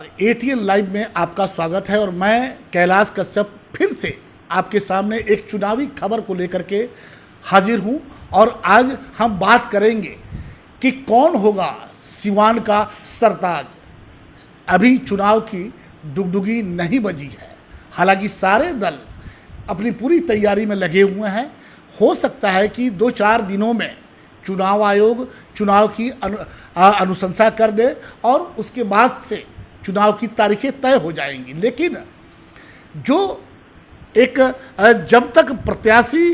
ATN live में आपका स्वागत है और मैं कैलाश कश्यप फिर से आपके सामने एक चुनावी खबर को लेकर के हाजिर हूं और आज हम बात करेंगे कि कौन होगा सिवान का सरताज। अभी चुनाव की डुगडुगी नहीं बजी है, हालांकि सारे दल अपनी पूरी तैयारी में लगे हुए हैं। हो सकता है कि 2-4 दिनों में चुनाव आयोग चुनाव की अनुशंसा कर दे और उसके बाद से चुनाव की तारीखें तय हो जाएंगी। लेकिन जो एक जब तक प्रत्याशी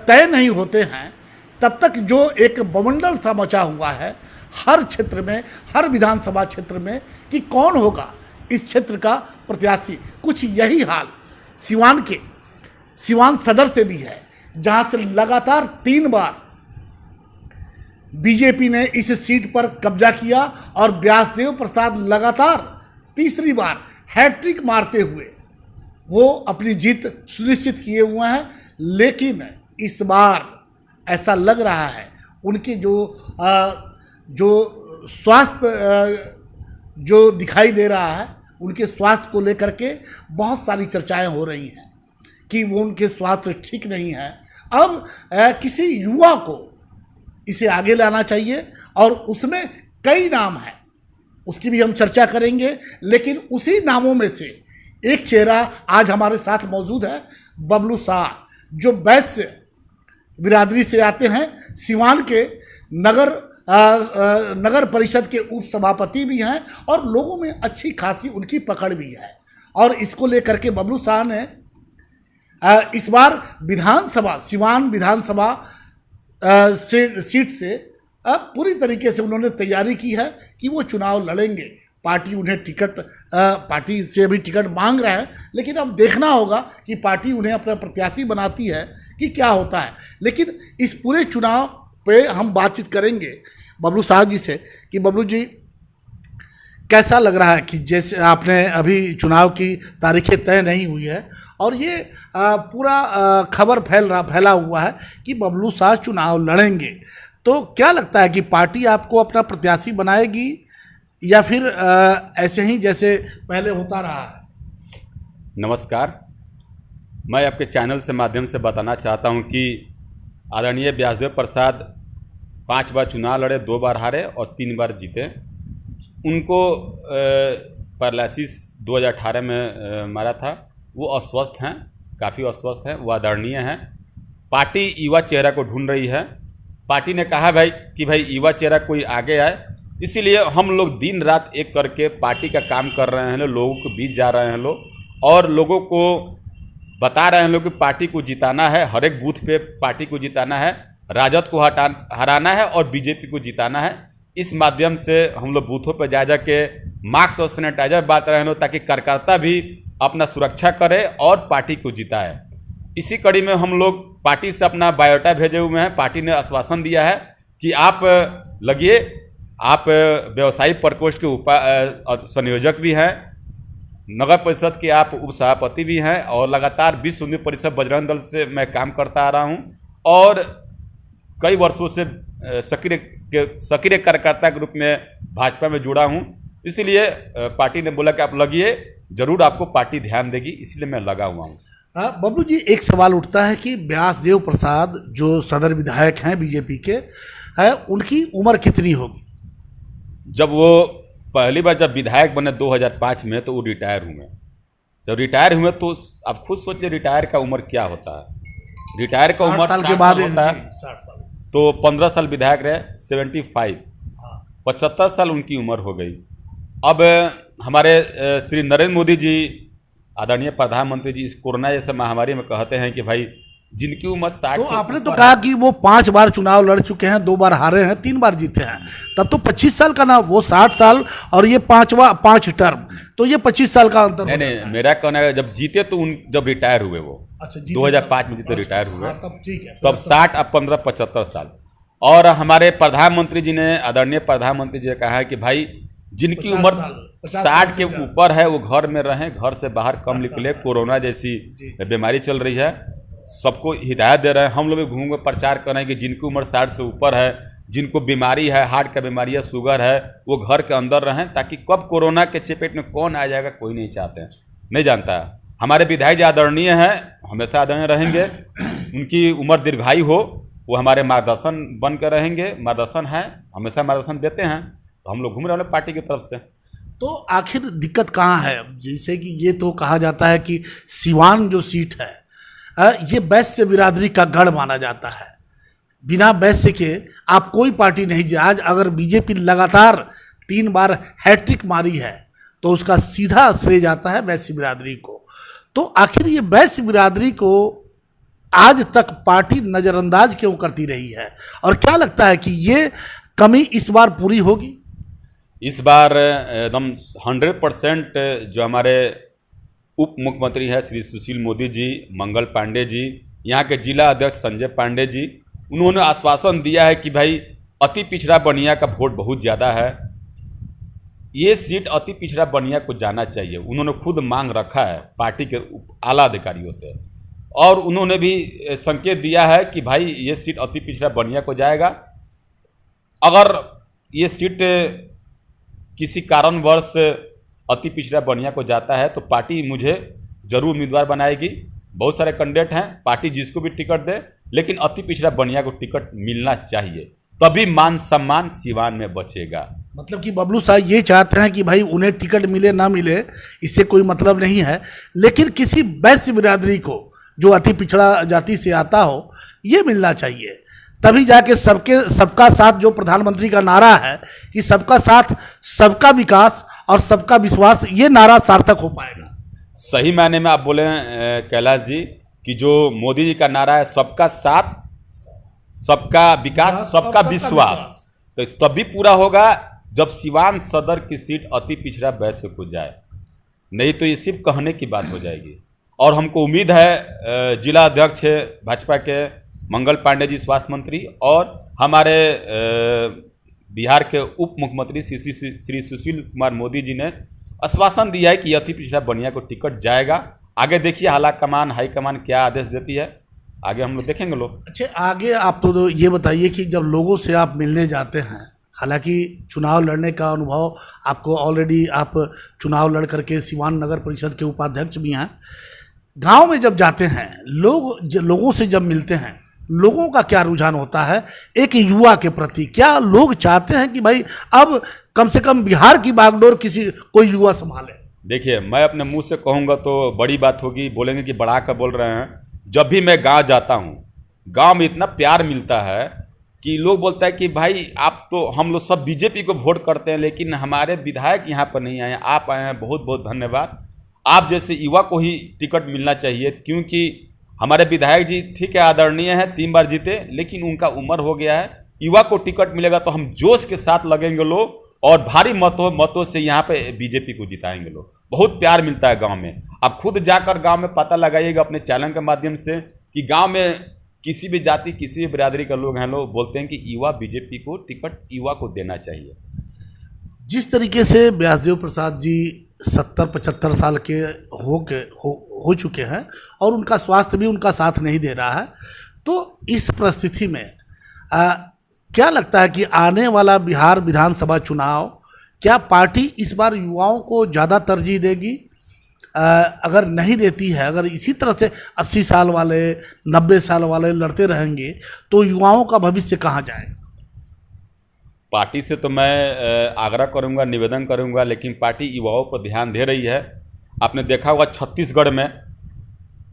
तय नहीं होते हैं तब तक जो एक बवंडर सा मचा हुआ है हर क्षेत्र में, हर विधानसभा क्षेत्र में कि कौन होगा इस क्षेत्र का प्रत्याशी। कुछ यही हाल सिवान सदर से भी है, जहां से लगातार 3 बार बीजेपी ने इस सीट पर कब्जा किया और व्यासदेव प्रसाद लगातार तीसरी बार हैट्रिक मारते हुए वो अपनी जीत सुनिश्चित किए हुए हैं। लेकिन इस बार ऐसा लग रहा है उनके जो स्वास्थ्य जो दिखाई दे रहा है, उनके स्वास्थ्य को लेकर के बहुत सारी चर्चाएं हो रही हैं कि वो उनके स्वास्थ्य ठीक नहीं है। अब किसी युवा को इसे आगे लाना चाहिए और उसमें कई नाम हैं, उसकी भी हम चर्चा करेंगे। लेकिन उसी नामों में से एक चेहरा आज हमारे साथ मौजूद है, बबलू शाह, जो वैश्य बिरादरी से आते हैं, सिवान के नगर परिषद के उप सभापति भी हैं और लोगों में अच्छी खासी उनकी पकड़ भी है। और इसको लेकर के बबलू शाह ने इस बार सिवान विधानसभा सीट से अब पूरी तरीके से उन्होंने तैयारी की है कि वो चुनाव लड़ेंगे। पार्टी उन्हें पार्टी से भी टिकट मांग रहा है, लेकिन अब देखना होगा कि पार्टी उन्हें अपना प्रत्याशी बनाती है कि क्या होता है। लेकिन इस पूरे चुनाव पे हम बातचीत करेंगे बबलू शाह जी से कि बबलू जी, कैसा लग रहा है कि जैसे आपने अभी चुनाव की तारीखें तय नहीं हुई है और ये पूरा खबर फैला हुआ है कि बबलू शाह चुनाव लड़ेंगे, तो क्या लगता है कि पार्टी आपको अपना प्रत्याशी बनाएगी या फिर ऐसे ही जैसे पहले होता रहा है? नमस्कार, मैं आपके चैनल से माध्यम से बताना चाहता हूं कि आदरणीय व्यासदेव प्रसाद 5 बार चुनाव लड़े, 2 बार हारे और 3 बार जीते। उनको पैरालिसिस 2018 में मारा था। वो अस्वस्थ हैं, काफ़ी अस्वस्थ हैं, वो आदरणीय हैं। पार्टी युवा चेहरा को ढूंढ रही है। पार्टी ने कहा कि भाई युवा चेहरा कोई आगे आए, इसीलिए हम लोग दिन रात एक करके पार्टी का काम कर रहे हैं, लोगों के बीच जा रहे हैं लोग और लोगों को बता रहे हैं लोग कि पार्टी को जिताना है, हर एक बूथ पे पार्टी को जिताना है, राजद को हराना है और बीजेपी को जिताना है। इस माध्यम से हम लोग बूथों पर जा के मास्क और सैनिटाइजर बांट रहे हैं लोग, ताकि कार्यकर्ता भी अपना सुरक्षा करे और पार्टी को जिताए। इसी कड़ी में हम लोग पार्टी से अपना बायोडाटा भेजे हुए हैं। पार्टी ने आश्वासन दिया है कि आप लगिए, आप व्यवसायिक प्रकोष्ठ के संयोजक भी हैं, नगर परिषद के आप उप सभापति भी हैं और लगातार विश्व हिंदू परिषद बजरंग दल से मैं काम करता आ रहा हूं और कई वर्षों से सक्रिय कार्यकर्ता के रूप में भाजपा में जुड़ा हूं। इसलिए पार्टी ने बोला कि आप लगिए, जरूर आपको पार्टी ध्यान देगी, इसलिए मैं लगा हुआ हूँ। बबलू जी, एक सवाल उठता है कि व्यासदेव प्रसाद जो सदर विधायक हैं बीजेपी के, उनकी उम्र कितनी होगी? जब वो पहली बार जब विधायक बने 2005 में, तो वो रिटायर हुए। जब रिटायर हुए तो आप खुद सोचिए रिटायर का उम्र क्या होता है। रिटायर का उम्र 60 साल के बाद होता है, 60 साल। तो 15 साल विधायक रहे, 75, 75 साल उनकी उम्र हो गई। अब हमारे श्री नरेंद्र मोदी जी, आदरणीय प्रधानमंत्री जी, इस कोरोना जैसे महामारी में कहते हैं कि भाई जिनकी उम्र 60 तो आपने तो कहा कि वो 5 बार चुनाव लड़ चुके हैं, 2 बार हारे हैं, 3 बार जीते हैं, तब तो 25 साल का ना, वो 60 साल और ये 5 टर्म, तो ये 25 साल का अंतर। नहीं, मेरा कहना है जब जीते तो जब रिटायर हुए वो, अच्छा, 2005 में जीते, रिटायर हुए, तब ठीक है। तो अब 60 अब 15 75 साल। और हमारे प्रधानमंत्री जी ने, आदरणीय प्रधानमंत्री जी ने कहा है कि भाई जिनकी उम्र 60 के ऊपर है वो घर में रहें, घर से बाहर कम निकले, कोरोना जैसी बीमारी चल रही है। सबको हिदायत दे रहे हैं। हम लोग भी घूम प्रचार कर रहे हैं कि जिनकी उम्र 60 से ऊपर है जिनको बीमारी है, हार्ट का बीमारी है, शुगर है, वो घर के अंदर रहें, ताकि कब कोरोना के चपेट में कौन आ जाएगा कोई नहीं चाहते हैं, नहीं जानता है। हमारे विधायक जी आदरणीय हैं, हमेशा आदरणीय रहेंगे, उनकी उम्र दीर्घायु हो, वो हमारे मार्गदर्शन बन कर रहेंगे, मार्गदर्शन है, हमेशा मार्गदर्शन देते हैं, तो हम लोग घूम रहे हैं पार्टी की तरफ से। तो आखिर दिक्कत कहाँ है? जैसे कि ये तो कहा जाता है कि सिवान जो सीट है ये वैश्य बिरादरी का गढ़ माना जाता है। बिना वैश्य के आप कोई पार्टी नहीं जी। आज अगर बीजेपी लगातार 3 बार हैट्रिक मारी है तो उसका सीधा श्रेय जाता है वैश्य बिरादरी को। तो आखिर ये वैश्य बिरादरी को आज तक पार्टी नज़रअंदाज क्यों करती रही है, और क्या लगता है कि ये कमी इस बार पूरी होगी? इस बार एकदम 100% जो हमारे उप मुख्यमंत्री है श्री सुशील मोदी जी, मंगल पांडे जी, यहाँ के जिला अध्यक्ष संजय पांडे जी, उन्होंने आश्वासन दिया है कि भाई अति पिछड़ा बनिया का वोट बहुत ज़्यादा है, ये सीट अति पिछड़ा बनिया को जाना चाहिए। उन्होंने खुद मांग रखा है पार्टी के आला अधिकारियों से, और उन्होंने भी संकेत दिया है कि भाई ये सीट अति पिछड़ा बनिया को जाएगा। अगर ये सीट किसी कारणवश अति पिछड़ा बनिया को जाता है तो पार्टी मुझे जरूर उम्मीदवार बनाएगी। बहुत सारे कैंडिडेट हैं, पार्टी जिसको भी टिकट दे, लेकिन अति पिछड़ा बनिया को टिकट मिलना चाहिए, तभी मान सम्मान सिवान में बचेगा। मतलब कि बबलू साहब ये चाहते हैं कि भाई उन्हें टिकट मिले ना मिले इससे कोई मतलब नहीं है, लेकिन किसी वैश्य बिरादरी को जो अति पिछड़ा जाति से आता हो ये मिलना चाहिए, तभी जाके सबका साथ जो प्रधानमंत्री का नारा है कि सबका साथ सबका विकास और सबका विश्वास, ये नारा सार्थक हो पाएगा। सही मायने में आप बोले कैलाश जी कि जो मोदी जी का नारा है सबका साथ सबका विकास सबका विश्वास, तो तभी पूरा होगा जब सिवान सदर की सीट अति पिछड़ा वैश्य को जाए, नहीं तो ये सिर्फ कहने की बात हो जाएगी। और हमको उम्मीद है जिला अध्यक्ष भाजपा के मंगल पांडे जी स्वास्थ्य मंत्री और हमारे बिहार के उप मुख्यमंत्री श्री सुशील कुमार मोदी जी ने आश्वासन दिया है कि अति पिछड़ा बनिया को टिकट जाएगा। आगे देखिए हाईकमान क्या आदेश देती है, आगे हम लोग देखेंगे लोग। अच्छा, आगे आप तो ये बताइए कि जब लोगों से आप मिलने जाते हैं, हालांकि चुनाव लड़ने का अनुभव आपको ऑलरेडी, आप चुनाव लड़ करके सिवान नगर परिषद के उपाध्यक्ष भी हैं, गांव में जब जाते हैं लोगों से जब मिलते हैं, लोगों का क्या रुझान होता है एक युवा के प्रति? क्या लोग चाहते हैं कि भाई अब कम से कम बिहार की बागडोर कोई युवा संभाले? देखिए, मैं अपने मुंह से कहूँगा तो बड़ी बात होगी, बोलेंगे कि बढ़ा कर बोल रहे हैं। जब भी मैं गांव जाता हूँ, गांव में इतना प्यार मिलता है कि लोग बोलता है कि भाई आप तो, हम लोग सब बीजेपी को वोट करते हैं लेकिन हमारे विधायक यहाँ पर नहीं आए, आप आए हैं, बहुत बहुत धन्यवाद। आप जैसे युवा को ही टिकट मिलना चाहिए, क्योंकि हमारे विधायक जी ठीक है आदरणीय हैं, 3 बार जीते, लेकिन उनका उम्र हो गया है। युवा को टिकट मिलेगा तो हम जोश के साथ लगेंगे लोग और भारी मतों से यहाँ पे बीजेपी को जिताएंगे लोग। बहुत प्यार मिलता है गांव में। आप खुद जाकर गांव में पता लगाइएगा अपने चैनल के माध्यम से कि गांव में किसी भी जाति किसी भी बिरादरी का लोग हैं, लोग बोलते हैं कि युवा बीजेपी को टिकट युवा को देना चाहिए। जिस तरीके से व्यासदेव प्रसाद जी 70-75 साल के हो चुके हैं और उनका स्वास्थ्य भी उनका साथ नहीं दे रहा है, तो इस परिस्थिति में क्या लगता है कि आने वाला बिहार विधानसभा चुनाव, क्या पार्टी इस बार युवाओं को ज़्यादा तरजीह देगी? अगर नहीं देती है, अगर इसी तरह से 80 साल वाले 90 साल वाले लड़ते रहेंगे तो युवाओं का भविष्य कहाँ जाएगा? पार्टी से तो मैं आग्रह करूंगा, निवेदन करूंगा, लेकिन पार्टी युवाओं पर ध्यान दे रही है। आपने देखा होगा छत्तीसगढ़ में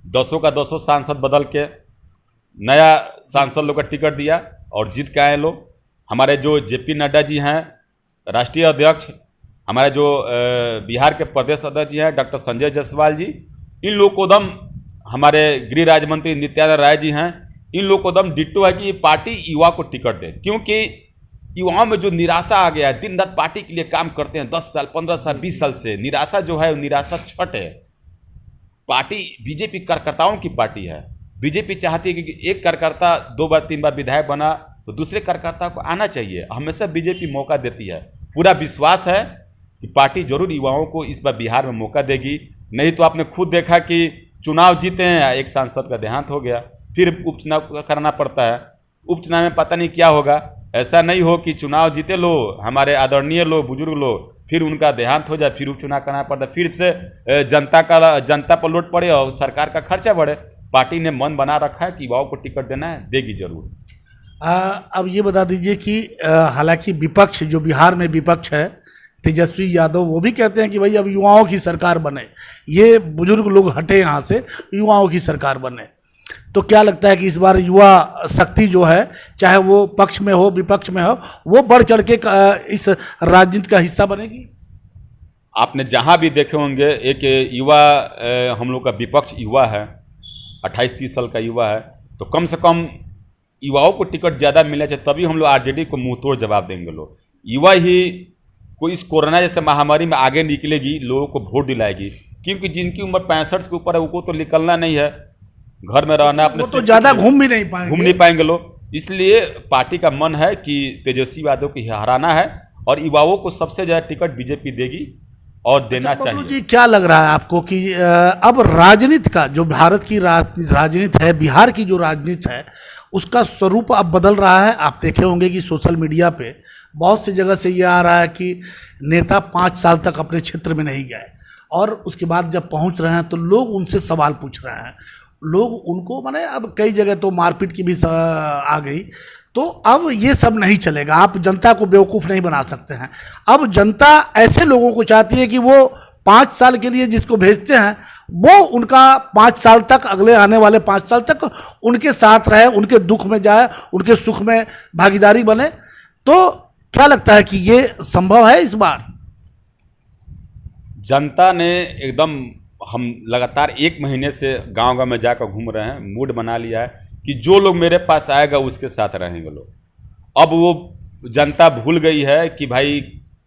10 का 10 सांसद बदल के नया सांसद लोग का टिकट दिया और जीत के आए लोग। हमारे जो जेपी नड्डा जी हैं राष्ट्रीय अध्यक्ष, हमारे जो बिहार के प्रदेश अध्यक्ष जी हैं डॉक्टर संजय जायसवाल जी, इन लोग को दम, हमारे गृह राज्य मंत्री नित्यानंद राय जी हैं, इन लोग को दम डिट्टो है कि ये पार्टी युवा को टिकट दे, क्योंकि युवाओं में जो निराशा आ गया है, दिन रात पार्टी के लिए काम करते हैं 10 साल 15 साल 20 साल से, निराशा जो है वो निराशा छट है। पार्टी बीजेपी कार्यकर्ताओं की पार्टी है। बीजेपी चाहती है कि एक कार्यकर्ता 2 बार 3 बार विधायक बना तो दूसरे कार्यकर्ता को आना चाहिए। हमेशा बीजेपी मौका देती है। पूरा विश्वास है कि पार्टी जरूर युवाओं को इस बार बिहार में मौका देगी। नहीं तो आपने खुद देखा कि चुनाव जीते हैं, एक सांसद का देहांत हो गया, फिर उपचुनाव करना पड़ता है। उपचुनाव में पता नहीं क्या होगा, ऐसा नहीं हो कि चुनाव जीते लो, हमारे आदरणीय लोग, बुजुर्ग लोग, फिर उनका देहांत हो जाए, फिर उपचुनाव करना पड़ता, फिर से जनता पर लोड पड़े और सरकार का खर्चा बढ़े। पार्टी ने मन बना रखा है कि युवाओं को टिकट देना है, देगी जरूर। अब ये बता दीजिए कि हालांकि विपक्ष, जो बिहार में विपक्ष है, तेजस्वी यादव, वो भी कहते हैं कि भाई अब युवाओं की सरकार बने, ये बुजुर्ग लोग हटे यहाँ से, युवाओं की सरकार बने। तो क्या लगता है कि इस बार युवा शक्ति जो है, चाहे वो पक्ष में हो विपक्ष में हो, वो बढ़ चढ़ के इस राजनीति का हिस्सा बनेगी? आपने जहाँ भी देखे होंगे एक युवा, हम लोग का विपक्ष युवा है, 28-30 साल का युवा है, तो कम से कम युवाओं को टिकट ज़्यादा मिलना चाहिए, तभी हम लोग आरजेडी को मुंह तोड़ जवाब देंगे। लोग युवा ही कोई इस कोरोना जैसे महामारी में आगे निकलेगी, लोगों को वोट दिलाएगी, क्योंकि जिनकी उम्र 65 के ऊपर है उनको तो निकलना नहीं है, घर में रहना, अपने तो ज़्यादा घूम नहीं पाएंगे लोग। इसलिए पार्टी का मन है कि तेजस्वी यादव को हराना है और युवाओं को सबसे ज़्यादा टिकट बीजेपी देगी और देना चाहिए। जी, क्या लग रहा है आपको कि अब राजनीति का, जो भारत की राजनीति है, बिहार की जो राजनीति है, उसका स्वरूप अब बदल रहा है? आप देखे होंगे कि सोशल मीडिया पे बहुत सी जगह से ये आ रहा है कि नेता 5 साल तक अपने क्षेत्र में नहीं गए और उसके बाद जब पहुंच रहे हैं तो लोग उनसे सवाल पूछ रहे हैं, लोग उनको, माने अब कई जगह तो मारपीट की भी आ गई। तो अब ये सब नहीं चलेगा, आप जनता को बेवकूफ़ नहीं बना सकते हैं। अब जनता ऐसे लोगों को चाहती है कि वो 5 साल के लिए जिसको भेजते हैं वो उनका 5 साल तक, अगले आने वाले 5 साल तक उनके साथ रहे, उनके दुख में जाए, उनके सुख में भागीदारी बने। तो क्या लगता है कि ये संभव है इस बार? जनता ने एकदम, हम लगातार 1 महीने से गांव में जाकर घूम रहे हैं, मूड बना लिया है कि जो लोग मेरे पास आएगा उसके साथ रहेंगे लोग। अब वो जनता भूल गई है कि भाई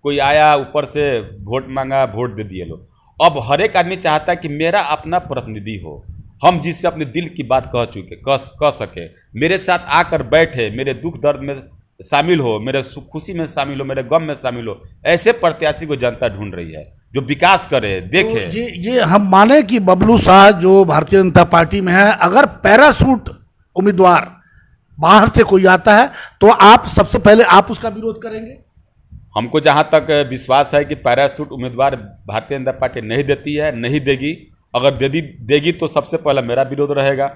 कोई आया ऊपर से वोट मांगा, वोट दे दिए लोग। अब हर एक आदमी चाहता है कि मेरा अपना प्रतिनिधि हो, हम जिससे अपने दिल की बात कह सके, मेरे साथ आकर बैठे, मेरे दुख दर्द में शामिल हो, मेरे सुख खुशी में शामिल हो, मेरे गम में शामिल हो। ऐसे प्रत्याशी को जनता ढूंढ रही है जो विकास करे, देखे। तो ये हम माने कि बबलू शाह जो भारतीय जनता पार्टी में है, अगर पैराशूट उम्मीदवार बाहर से कोई आता है तो आप सबसे पहले आप उसका विरोध करेंगे? हमको जहां तक विश्वास है कि पैराशूट उम्मीदवार भारतीय जनता पार्टी नहीं देती है, नहीं देगी। अगर देगी तो सबसे पहला मेरा विरोध रहेगा।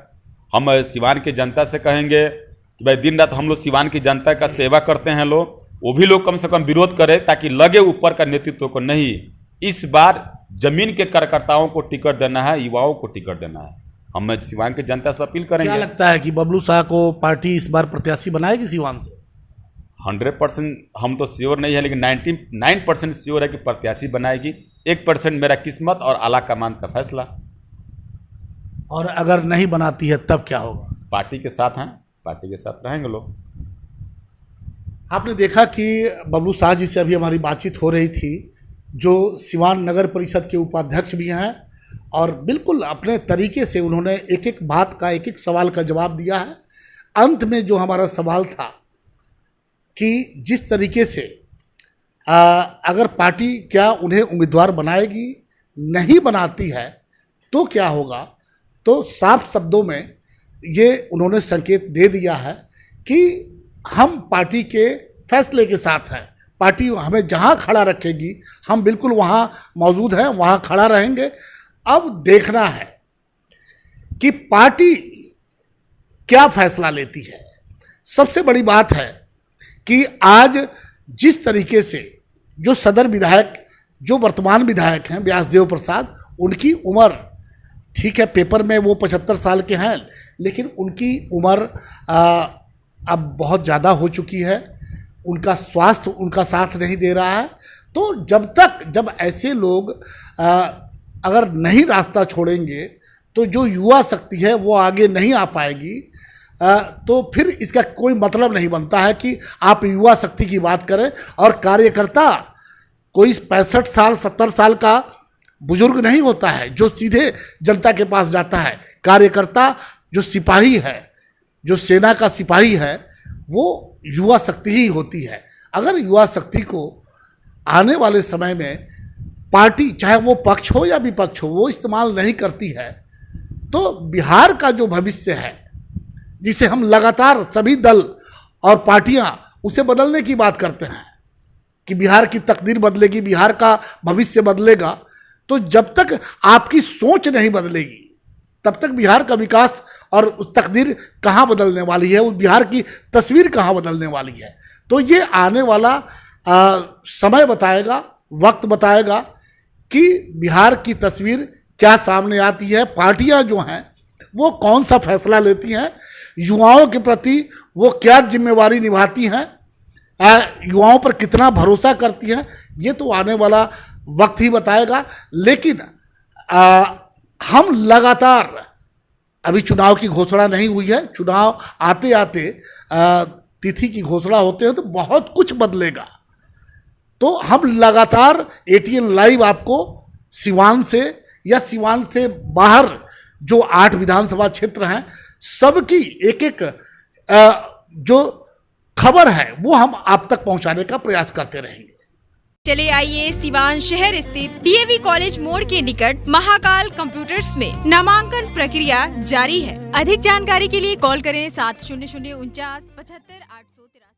हम सिवान की जनता से कहेंगे कि भाई दिन रात हम लोग सिवान की जनता का सेवा करते हैं लोग, वो भी लोग कम से कम विरोध करें ताकि लगे ऊपर का नेतृत्व को नहीं। इस बार जमीन के कार्यकर्ताओं को टिकट देना है, युवाओं को टिकट देना है। हम सिवान की जनता से अपील करेंगे। क्या लगता है कि बबलू शाह को पार्टी इस बार प्रत्याशी बनाएगी सिवान से? 100% हम तो श्योर नहीं है, लेकिन 99% श्योर है कि प्रत्याशी बनाएगी। 1% मेरा किस्मत और आला कमान का फैसला। और अगर नहीं बनाती है तब क्या होगा? पार्टी के साथ हैं, पार्टी के साथ रहेंगे लोग। आपने देखा कि बबलू शाह जी से अभी हमारी बातचीत हो रही थी, जो सिवान नगर परिषद के उपाध्यक्ष भी हैं, और बिल्कुल अपने तरीके से उन्होंने एक एक बात का, एक एक सवाल का जवाब दिया है। अंत में जो हमारा सवाल था कि जिस तरीके से अगर पार्टी क्या उन्हें उम्मीदवार बनाएगी, नहीं बनाती है तो क्या होगा, तो साफ शब्दों में ये उन्होंने संकेत दे दिया है कि हम पार्टी के फैसले के साथ हैं, पार्टी हमें जहां खड़ा रखेगी हम बिल्कुल वहां मौजूद हैं, वहां खड़ा रहेंगे। अब देखना है कि पार्टी क्या फैसला लेती है। सबसे बड़ी बात है कि आज जिस तरीके से जो सदर विधायक, जो वर्तमान विधायक हैं व्यासदेव प्रसाद, उनकी उम्र ठीक है, पेपर में वो 75 साल के हैं, लेकिन उनकी उम्र अब बहुत ज़्यादा हो चुकी है, उनका स्वास्थ्य उनका साथ नहीं दे रहा है। तो जब ऐसे लोग अगर नहीं रास्ता छोड़ेंगे तो जो युवा शक्ति है वो आगे नहीं आ पाएगी। तो फिर इसका कोई मतलब नहीं बनता है कि आप युवा शक्ति की बात करें और कार्यकर्ता कोई 65 साल 70 साल का बुजुर्ग नहीं होता है जो सीधे जनता के पास जाता है। कार्यकर्ता जो सिपाही है, जो सेना का सिपाही है, वो युवा शक्ति ही होती है। अगर युवा शक्ति को आने वाले समय में पार्टी, चाहे वो पक्ष हो या विपक्ष हो, वो इस्तेमाल नहीं करती है तो बिहार का जो भविष्य है, जिसे हम लगातार सभी दल और पार्टियां उसे बदलने की बात करते हैं कि बिहार की तकदीर बदलेगी, बिहार का भविष्य बदलेगा, तो जब तक आपकी सोच नहीं बदलेगी तब तक बिहार का विकास और उस तकदीर कहाँ बदलने वाली है, उस बिहार की तस्वीर कहाँ बदलने वाली है। तो ये आने वाला समय बताएगा, वक्त बताएगा कि बिहार की तस्वीर क्या सामने आती है, पार्टियां जो हैं वो कौन सा फैसला लेती हैं, युवाओं के प्रति वो क्या जिम्मेवारी निभाती हैं, युवाओं पर कितना भरोसा करती हैं, ये तो आने वाला वक्त ही बताएगा। लेकिन हम लगातार, अभी चुनाव की घोषणा नहीं हुई है, चुनाव आते आते तिथि की घोषणा होते हैं तो बहुत कुछ बदलेगा। तो हम लगातार ATN लाइव आपको सिवान से या सिवान से बाहर जो 8 विधानसभा क्षेत्र हैं सबकी एक एक जो खबर है वो हम आप तक पहुंचाने का प्रयास करते रहेंगे। चले आइए सिवान शहर स्थित DAV कॉलेज मोड़ के निकट महाकाल कंप्यूटर्स में नामांकन प्रक्रिया जारी है। अधिक जानकारी के लिए कॉल करें 70049 75 883।